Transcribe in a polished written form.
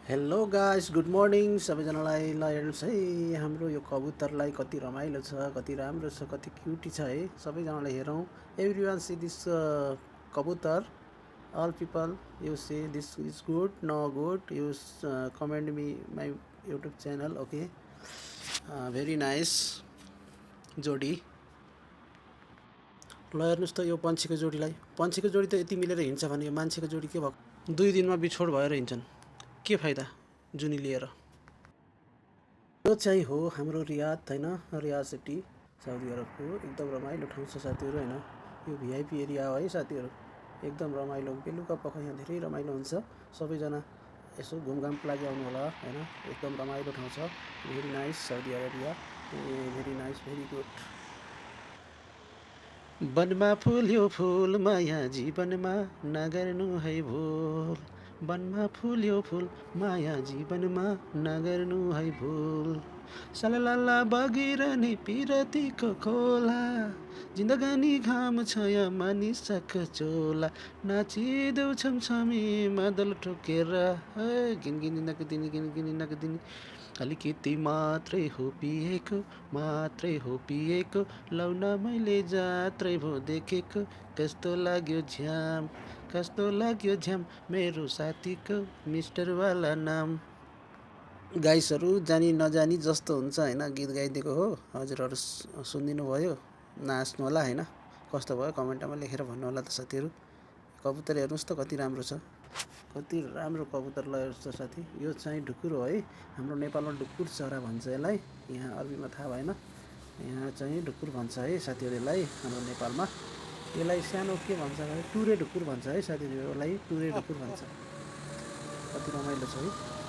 Hello guys, good morning सबैजनालाई। ल हेर्नुहोस् है, हाम्रो यो कबुतरलाई कति रमाइलो छ, कति राम्रो छ, कति क्युटी छ है। सबैजनालाई हेरौँ। एभ्री वान सी दिस कबुतर। All people you see this is good no good, you comment me my YouTube channel. Okay, very nice जोडी। ल हेर्नुहोस् त यो पन्छीको जोडीलाई। पन्छीको जोडी त यति मिलेर हिँड्छ भने यो मान्छेको जोडी के भएको। 2 दिनमा बिछोड भएर हिँड्छन्, के फाइदा जुनी लिएर। यो चाहिँ हो हाम्रो रियाद होइन, रियाद सिटी साउदी अरबको। एकदम रमाइलो ठाउँ छ साथीहरू होइन। यो भिआइपी एरिया हो है साथीहरू, एकदम रमाइलो। बेलुका पख यहाँ धेरै रमाइलो हुन्छ। सबैजना यसो घुमघामको लागि आउनु होला होइन। एकदम रमाइलो ठाउँ छ। Very nice Saudi Arabia, very nice, very good. वनमा फुल्यो फुल माया जीवनमा नगर्नु है भुल। वनमा फुल्यो फुल माया जीवनमा नगर्नु है भुल। सललल्ला बगिरहने पिरतीको खोला, जिन्दगानी घाम छाया मानिसका चोला। नाचिदेऊ छमछमी मादल ठोकेर, गिनगिनी नगदिनी गिनगिनी नगदिनी। अलिकति मात्रै हो पिएको, मात्रै हो पिएको, लाउन मैले जात्रै भो देखेको। कस्तो लाग्यो झ्याम, कस्तो लाग्यो झ्याम, मेरो साथीको मिस्टरवाला नाम। गाइसहरू जानी नजानी जस्तो हुन्छ होइन, गीत गाइदिएको हो। हजुरहरू सुनिदिनु भयो, नाच्नु होला होइन। कस्तो भयो कमेन्टमा लेखेर भन्नु होला त साथीहरू। कबुतर हेर्नुहोस् त कति राम्रो छ, कति राम्रो कबुतर। ल हेर्नुहोस् त साथी, यो चाहिँ ढुकुर हो है। हाम्रो नेपालमा ढुकुर चरा भन्छ यसलाई, यहाँ अरबीमा थाहा भएन। यहाँ चाहिँ ढुकुर भन्छ है साथीहरू यसलाई, हाम्रो नेपालमा। यसलाई सानो के भन्छ भने टुरे ढुकुर भन्छ है साथीहरू, यसलाई टुरे ढुकुर भन्छ। कति रमाइलो छ है।